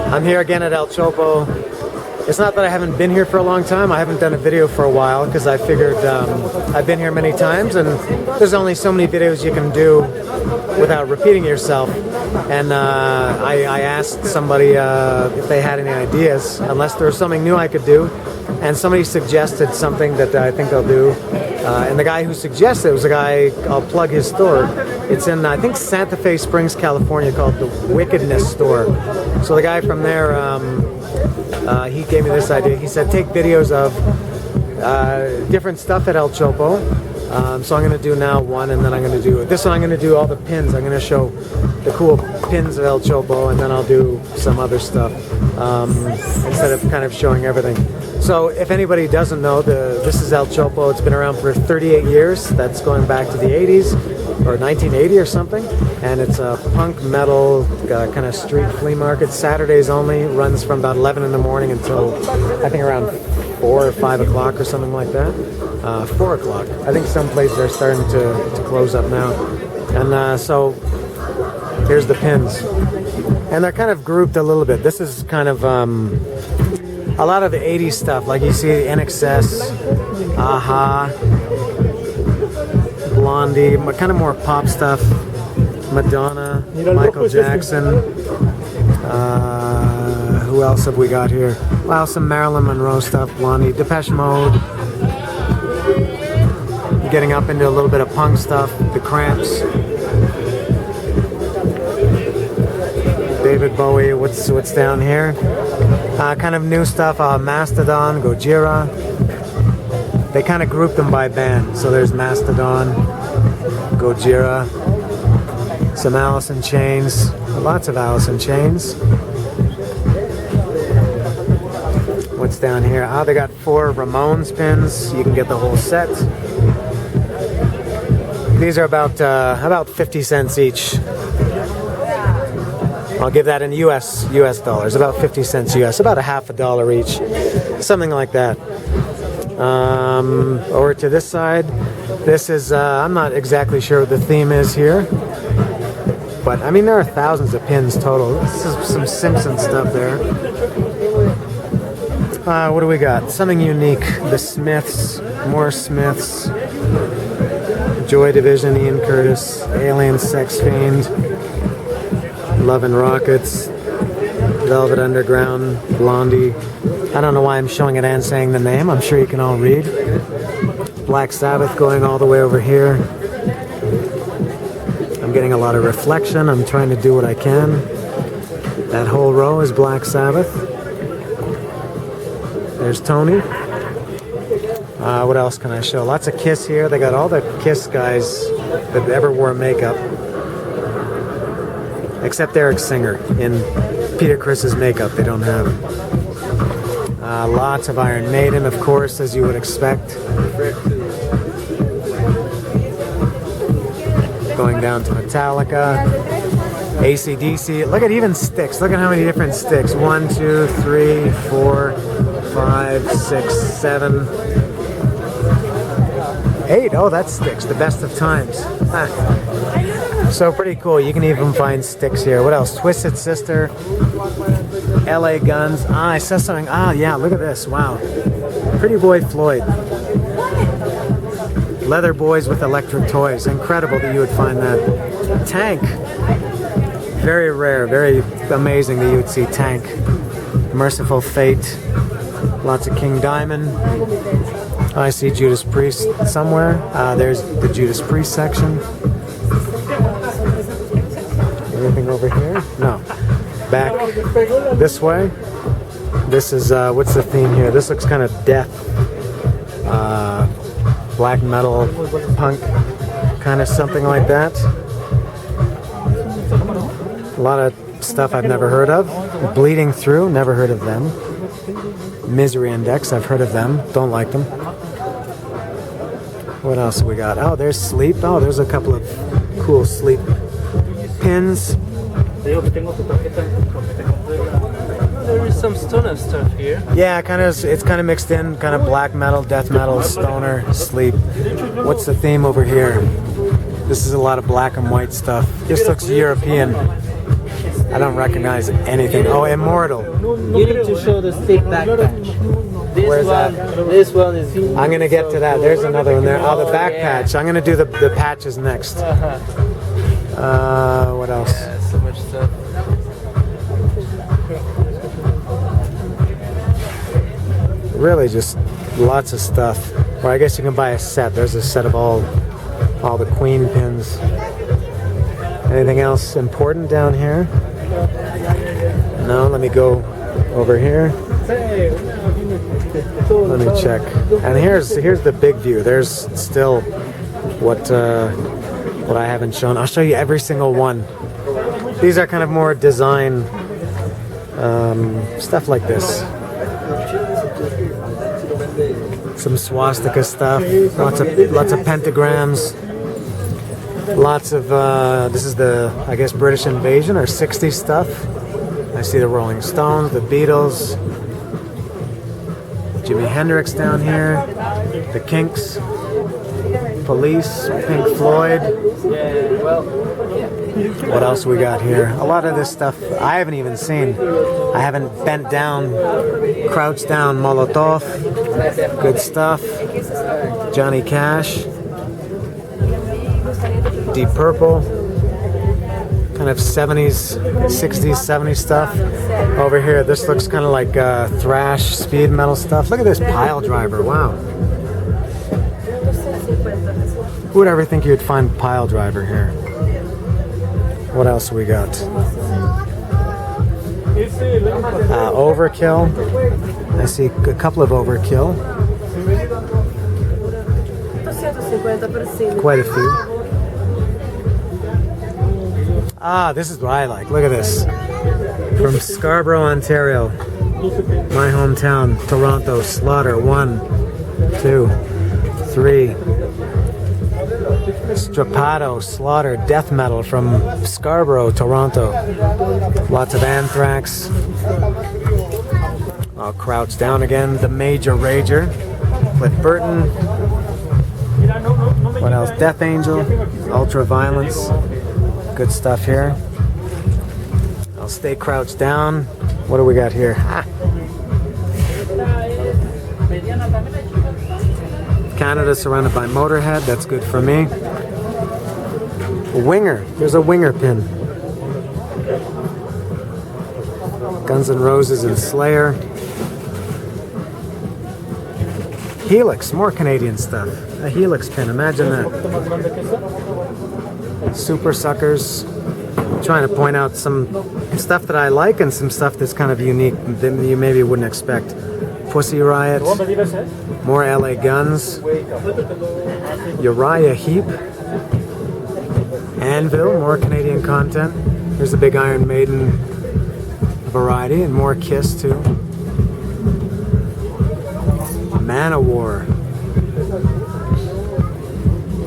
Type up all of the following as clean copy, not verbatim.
I'm here again at El Chopo. It's not that I haven't been here for a long time. I haven't done a video for a while because I figured I've been here many times and there's only so many videos you can do without repeating yourself. And I asked somebody if they had any ideas, unless there was something new I could do. And somebody suggested something that I think I'll do. And the guy who suggested it was a guy, I'll plug his store. It's in, I think, Santa Fe Springs, California, called the Wickedness Store. So the guy from there, he gave me this idea. He said, take videos of different stuff at El Chopo. So I'm going to do now one, and then I'm going to do this one. I'm going to do all the pins. I'm going to show the cool pins of El Chopo, and then I'll do some other stuff instead of kind of showing everything. So if anybody doesn't know, this is El Chopo. It's been around for 38 years. That's going back to the 80s or 1980 or something. And it's a punk metal kind of street flea market. Saturdays only. Runs from about 11 in the morning until I think around 4 or 5 o'clock or something like that. 4 o'clock. I think some places are starting to close up now. And so here's the pins. And they're kind of grouped a little bit. This is kind of a lot of the 80s stuff, like you see NXS, Aha, Blondie, kind of more pop stuff, Madonna, Michael Jackson. Who else have we got here? Well, some Marilyn Monroe stuff, Blondie, Depeche Mode. Getting up into a little bit of punk stuff, The Cramps. David Bowie, what's down here? Kind of new stuff, Mastodon, Gojira. They kind of group them by band. So there's Mastodon, Gojira, some Alice in Chains, lots of Alice in Chains. What's down here? They got 4 Ramones pins. You can get the whole set. These are about 50 cents each. I'll give that in US dollars, about 50 cents US, about a half a dollar each, something like that. Over to this side, this is, I'm not exactly sure what the theme is here, but I mean there are thousands of pins total. This is some Simpson stuff there. What do we got? Something unique. The Smiths, more Smiths, Joy Division, Ian Curtis, Alien Sex Fiend, Love and Rockets, Velvet Underground, Blondie. I don't know why I'm showing it and saying the name. I'm sure you can all read. Black Sabbath going all the way over here. I'm getting a lot of reflection. I'm trying to do what I can. That whole row is Black Sabbath. There's Tony. What else can I show? Lots of Kiss here. They got all the Kiss guys that ever wore makeup. Except Eric Singer in Peter Criss's makeup. They don't have it. Lots of Iron Maiden, of course, as you would expect. Going down to Metallica, AC/DC. Look at even Styx. Look at how many different Styx. 1, 2, 3, 4, 5, 6, 7, 8. Oh, that's Styx. The Best of Times. So pretty cool. You can even find Styx here. What else? Twisted Sister, LA Guns. I saw something. Yeah, look at this. Wow. Pretty Boy Floyd. Leather Boys with Electric Toys. Incredible that you would find that. Tank. Very rare. Very amazing that you would see Tank. Merciful Fate. Lots of King Diamond. I see Judas Priest somewhere. There's the Judas Priest section. Anything over here? No. Back this way. This is, what's the theme here? This looks kind of death. Black metal, punk, kind of something like that. A lot of stuff I've never heard of. Bleeding Through, never heard of them. Misery Index, I've heard of them. Don't like them. What else we got? Oh, there's Sleep. Oh, there's a couple of cool Sleep pins. There is some stoner stuff here. Yeah, it's kind of mixed in, kind of black metal, death metal, stoner, Sleep. What's the theme over here? This is a lot of black and white stuff. This looks European. I don't recognize anything. Oh, Immortal. You need to show the stick back patch. Where's that? This one is. I'm gonna get to that. There's another one there. Oh, the back patch. I'm gonna do the patches next. What else? Yeah, so much stuff. Really, just lots of stuff. Or I guess you can buy a set. There's a set of all the Queen pins. Anything else important down here? No. Let me go over here. Let me check. And here's the big view. There's still what I haven't shown. I'll show you every single one. These are kind of more design stuff like this. Some swastika stuff. Lots of pentagrams. Lots of this is the, I guess, British Invasion or 60s stuff. I see the Rolling Stones, the Beatles, Jimi Hendrix down here, the Kinks, Police, Pink Floyd. What else we got here? A lot of this stuff I haven't even seen. I haven't bent down, crouched down. Molotov, good stuff. Johnny Cash, Deep Purple, kind of 70s, 60s, 70s stuff. Over here, this looks kind of like thrash, speed metal stuff. Look at this pile driver, wow. Who would ever think you would find pile driver here? What else we got? Overkill. I see a couple of Overkill. Quite a few. Ah, this is what I like. Look at this. From Scarborough, Ontario. My hometown, Toronto. Slaughter. 1, 2, 3. Strapato, Slaughter, death metal from Scarborough, Toronto. Lots of Anthrax. I'll crouch down again. The Major Rager. Cliff Burton. What else? Death Angel. Ultra Violence. Good stuff here. I'll stay crouched down. What do we got here? Canada surrounded by Motorhead. That's good for me. Winger. There's a Winger pin. Guns N' Roses and Slayer. Helix. More Canadian stuff. A Helix pin. Imagine that. Super Suckers. I'm trying to point out some stuff that I like and some stuff that's kind of unique that you maybe wouldn't expect. Pussy Riot. More LA Guns. Uriah Heep. Anvil, more Canadian content. Here's a big Iron Maiden variety, and more Kiss too. Manowar.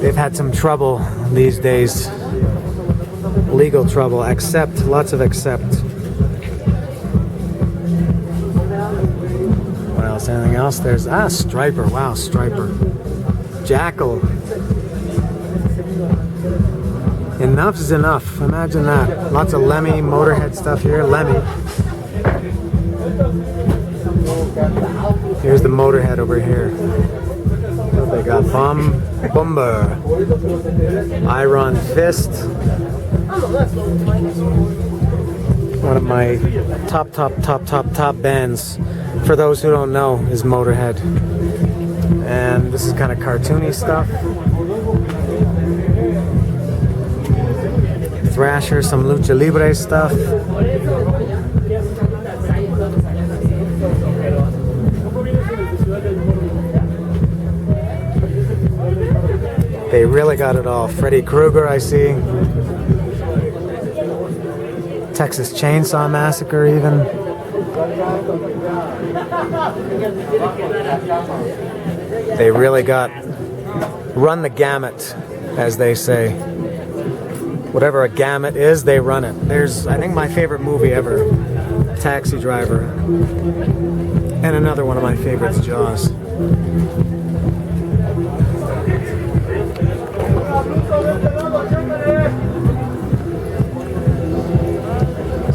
They've had some trouble these days. Legal trouble. Accept, lots of Accept. What else? Anything else? There's Striper. Wow, Striper. Jackal. Enough is enough. Imagine that. Lots of Lemmy, Motorhead stuff here. Lemmy. Here's the Motorhead over here. What they got? Bumber. Iron Fist. One of my top bands, for those who don't know, is Motorhead. And this is kind of cartoony stuff. Thrasher, some Lucha Libre stuff. They really got it all. Freddy Krueger, I see. Texas Chainsaw Massacre, even. They really run the gamut, as they say. Whatever a gamut is, they run it. There's, I think, my favorite movie ever, Taxi Driver. And another one of my favorites, Jaws.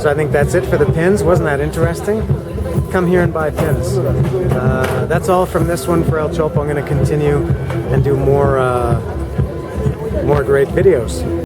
So I think that's it for the pins. Wasn't that interesting? Come here and buy pins. That's all from this one for El Chopo. I'm going to continue and do more great videos.